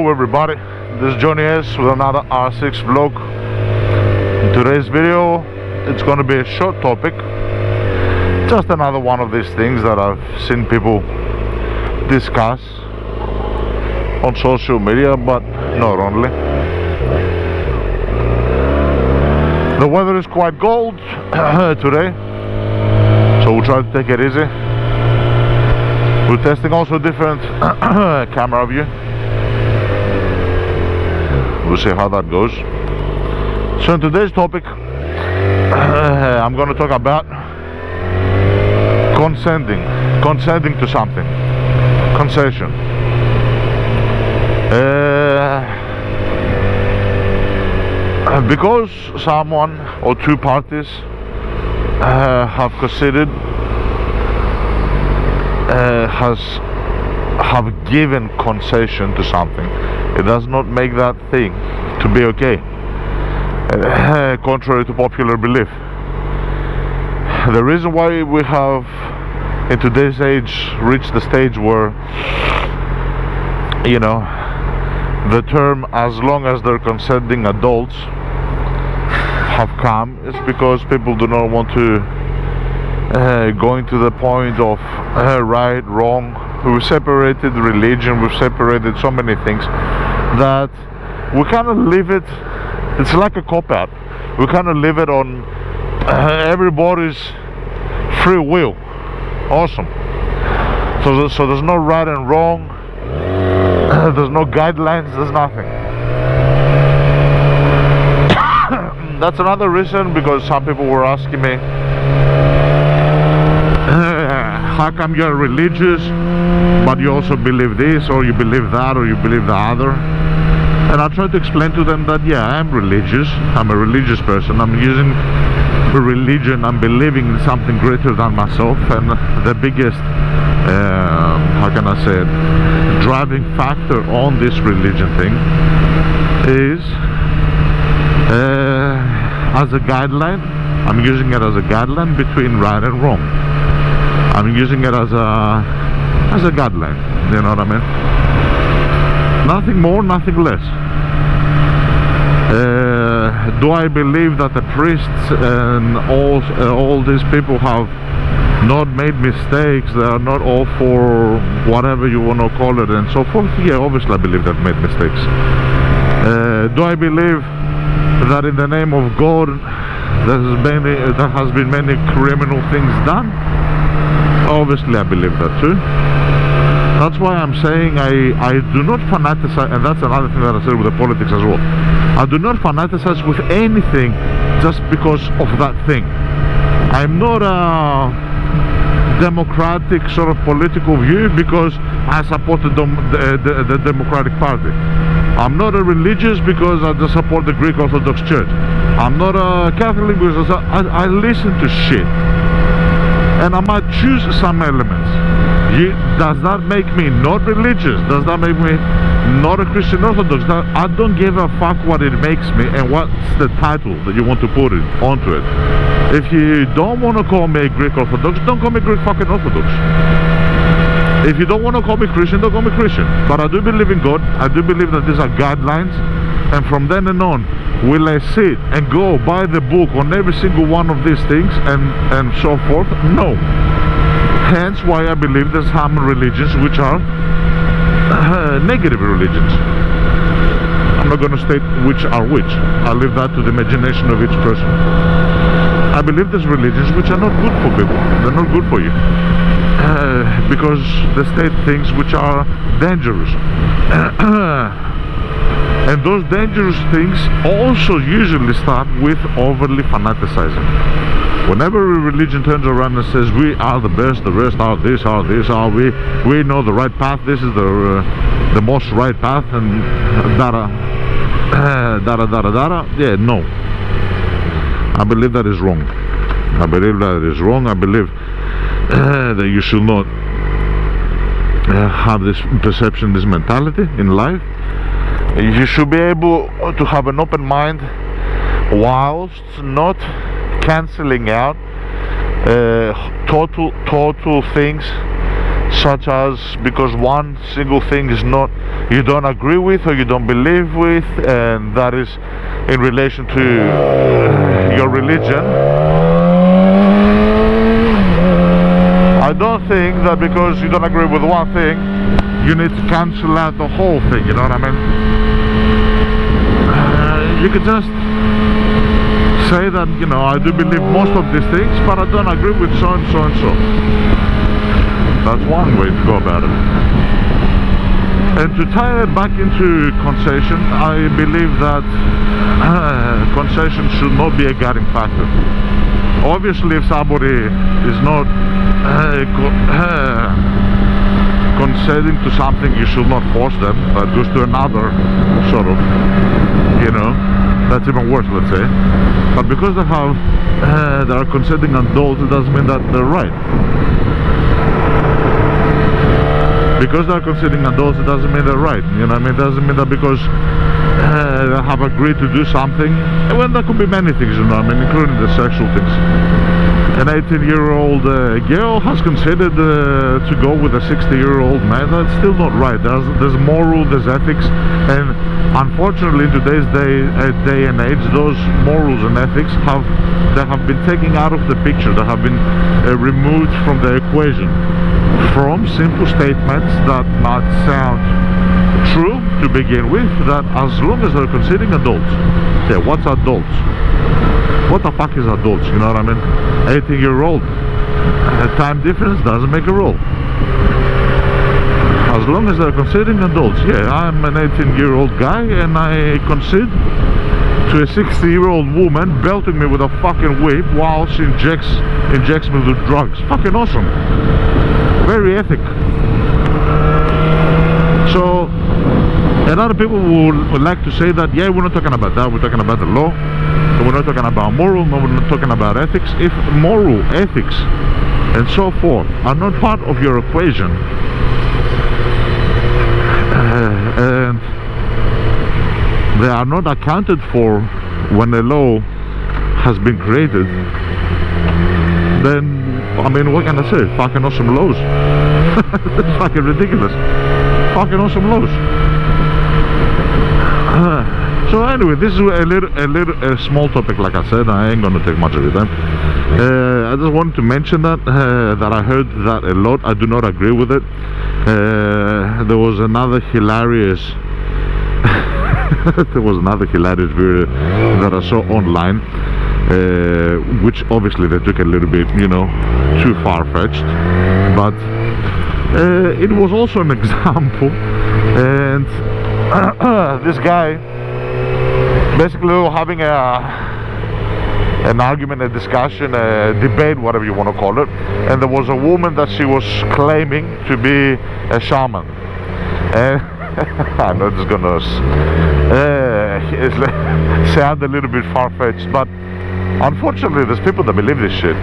Hello everybody, this is Johnny S with another R6 vlog. In today's video, it's gonna be a short topic. Just another one of these things that I've seen people discuss on social media, but not only. The weather is quite cold today, so we'll try to take it easy. We're testing also different camera view. We'll see how that goes. So in today's topic, I'm going to talk about consenting to something. Concession. Because someone or two parties have conceded, have given concession to something, it does not make that thing to be okay, contrary to popular belief. The reason why we have in today's age reached the stage where, you know, the term "as long as they're consenting adults" have come is because people do not want to going to the point of right, wrong. We've separated religion, we've separated so many things that we kind of leave it, it's like a cop-out. We kind of leave it on everybody's free will. Awesome. So there's no right and wrong, there's no guidelines, there's nothing. That's another reason, because some people were asking me, how come you're religious but you also believe this, or you believe that, or you believe the other? And I try to explain to them that yeah, I'm religious, I'm a religious person, I'm using religion, I'm believing in something greater than myself, and the biggest how can I say it, driving factor on this religion thing is as a guideline. I'm using it as a guideline between right and wrong. I'm using it as a guideline, you know what I mean? Nothing more, nothing less. Do I believe that the priests and all these people have not made mistakes? They are not all for whatever you want to call it and so forth? Yeah, obviously I believe they've made mistakes. Do I believe that in the name of God there has been many criminal things done? Obviously I believe that too. That's why I'm saying I do not fanaticize, and that's another thing that I said with the politics as well. I do not fanaticize with anything just because of that thing. I'm not a democratic sort of political view because I support the Democratic Party. I'm not a religious because I just support the Greek Orthodox Church. I'm not a Catholic because I listen to shit, and I might choose some elements. Does that make me not religious? Does that make me not a Christian Orthodox? I don't give a fuck what it makes me and what's the title that you want to put it onto it. If you don't want to call me a Greek Orthodox, don't call me Greek fucking Orthodox. If you don't want to call me Christian, don't call me Christian. But I do believe in God. I do believe that these are guidelines, and from then on, will I sit and go by the book on every single one of these things and so forth? No. Hence why I believe there's some religions which are negative religions. I'm not going to state which are which. I leave that to the imagination of each person. I believe there's religions which are not good for people. They're not good for you. Because they state things which are dangerous. And those dangerous things also usually start with overly fanaticizing. Whenever a religion turns around and says we are the best, the rest are this, we know the right path, this is the most right path, and dada, yeah, no. I believe that is wrong. I believe that is wrong. I believe that you should not have this perception, this mentality in life. You should be able to have an open mind whilst not cancelling out total things such as because one single thing is not, you don't agree with or you don't believe with, and that is in relation to your religion. I don't think that because you don't agree with one thing you need to cancel out the whole thing, you know what I mean? You could just say that, you know, I do believe most of these things, but I don't agree with so and so and so. That's one way to go about it. And to tie it back into concession, I believe that concession should not be a guiding factor. Obviously, if somebody is not conceding to something, you should not force them. That goes to another sort of, you know, that's even worse, let's say. But because they are conceding adults, it doesn't mean that they're right. Because they're conceding adults, it doesn't mean they're right. You know what I mean? It doesn't mean that because they have agreed to do something. Well, there could be many things, you know what I mean, including the sexual things. An 18-year-old girl has considered to go with a 60-year-old man. That's still not right. There's moral, there's ethics, and unfortunately in today's day and age, those morals and ethics have been taken out of the picture. They have been removed from the equation, from simple statements that might sound true to begin with, that as long as they're considering adults. Yeah, what's adults? What the fuck is adults? You know what I mean? 18-year-old. Time difference doesn't make a rule. As long as they're considering adults. Yeah, I'm an 18-year-old guy and I concede to a 60-year-old woman belting me with a fucking whip while she injects me with drugs. Fucking awesome. Very ethic. So, a lot of people would like to say that, yeah, we're not talking about that, we're talking about the law. We're not talking about moral, no, we're not talking about ethics. If moral, ethics, and so forth are not part of your equation, and they are not accounted for when a law has been created, then, I mean, what can I say? Fucking awesome laws. It's fucking ridiculous. Fucking awesome laws. So anyway, this is a small topic, like I said. I ain't gonna take much of your time. I just wanted to mention that I heard that a lot. I do not agree with it. There was another hilarious video that I saw online, which obviously they took a little bit, you know, too far-fetched, but it was also an example. And this guy basically having an argument, a discussion, a debate, whatever you want to call it, and there was a woman that she was claiming to be a shaman. And I know it's gonna sound a little bit far-fetched, but unfortunately there's people that believe this shit.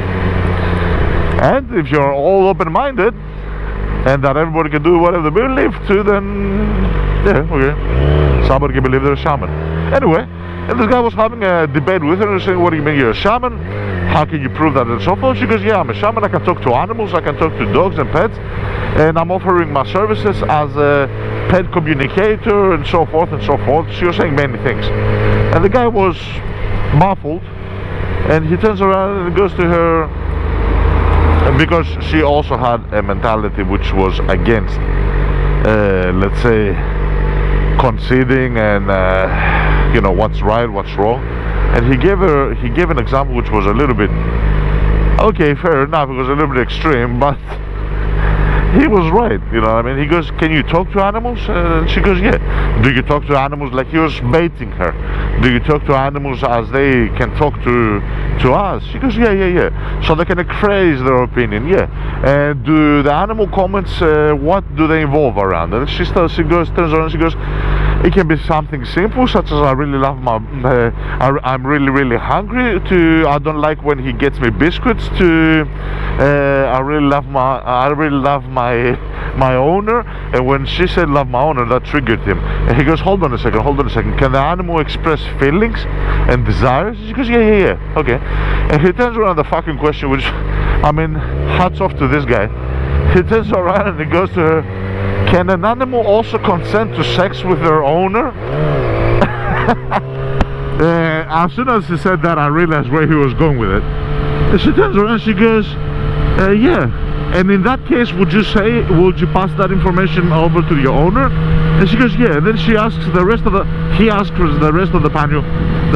And if you're all open-minded and that everybody can do whatever they believe to, then yeah, okay, somebody can believe they're a shaman. Anyway, and this guy was having a debate with her and saying, what do you mean you're a shaman? How can you prove that, and so forth? She goes, yeah, I'm a shaman. I can talk to animals, I can talk to dogs and pets, and I'm offering my services as a pet communicator, and so forth and so forth. She was saying many things, and the guy was baffled, and he turns around and goes to her, because she also had a mentality which was against, let's say, conceding and you know, what's right, what's wrong. And he gave an example which was a little bit, okay, fair enough, it was a little bit extreme, but he was right, you know what I mean? He goes, can you talk to animals? And she goes, yeah. Do you talk to animals? Like, he was baiting her. Do you talk to animals as they can talk to us? She goes, yeah. So they can express their opinion, yeah. And do the animal comments, what do they involve around? And she turns around and she goes, it can be something simple, such as I really love my, I'm really hungry, to I don't like when he gets me biscuits, to I really love my owner. And when she said love my owner, that triggered him. And he goes, hold on a second, can the animal express feelings and desires? She goes, yeah, okay. And he turns around the fucking question, which, I mean, hats off to this guy. He turns around and he goes to her, can an animal also consent to sex with their owner? As soon as he said that, I realized where he was going with it. And she turns around and she goes, yeah. And in that case, would you pass that information over to your owner? And she goes, yeah. And then he asks the rest of the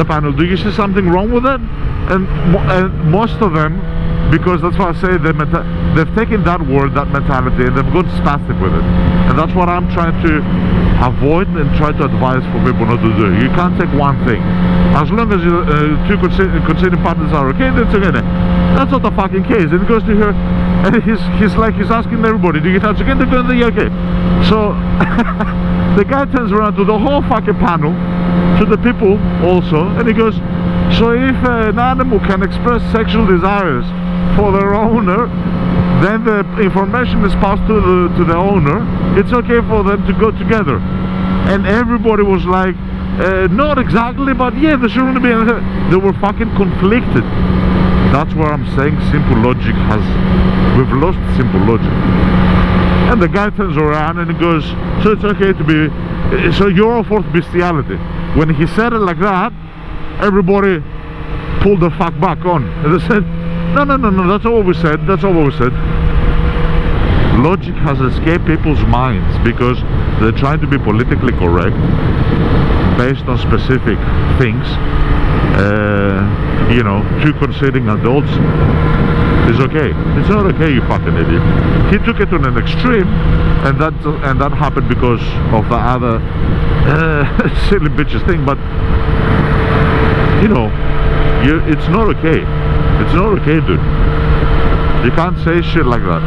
panel, do you see something wrong with that? And most of them, because that's why I say they've taken that word, that mentality, and they've gone spastic with it. And that's what I'm trying to avoid and try to advise for people not to do. You can't take one thing. As long as two consenting partners are okay, then it's okay. That's not the fucking case. And he goes to her, and he's asking everybody, do you touch again? They're going, yeah, okay. So the guy turns around to the whole fucking panel, to the people also, and he goes, so if an animal can express sexual desires for their owner, then the information is passed to the owner. It's okay for them to go together. And everybody was like, not exactly, but yeah, there shouldn't be anything. They were fucking conflicted. That's where I'm saying simple logic we've lost simple logic. And the guy turns around and he goes, so it's okay to be, so you're all for bestiality. When he said it like that, everybody pulled the fuck back on. And they said, no, that's not what we said, that's not what we said. Logic has escaped people's minds because they're trying to be politically correct based on specific things. You know, two consenting adults is okay. It's not okay, you fucking idiot. He took it to an extreme, and that happened because of the other silly bitches thing. But you know, it's not okay. It's not okay, dude. You can't say shit like that.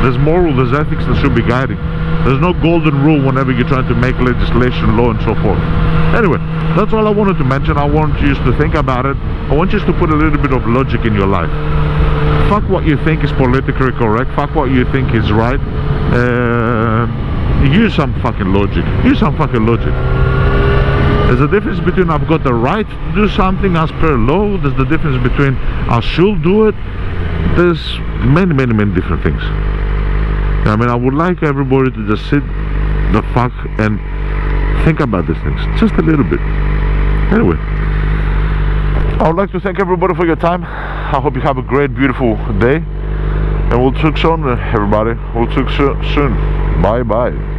There's moral, there's ethics that should be guiding. There's no golden rule whenever you're trying to make legislation, law, and so forth. Anyway, that's all I wanted to mention. I want you to think about it. I want you to put a little bit of logic in your life. Fuck what you think is politically correct. Fuck what you think is right. Use some fucking logic. Use some fucking logic. There's a difference between I've got the right to do something as per law. There's the difference between I should do it. There's many different things. I mean, I would like everybody to just sit the fuck and think about these things just a little bit. Anyway, I would like to thank everybody for your time. I hope you have a great, beautiful day, and we'll talk soon, everybody. We'll talk soon. Bye.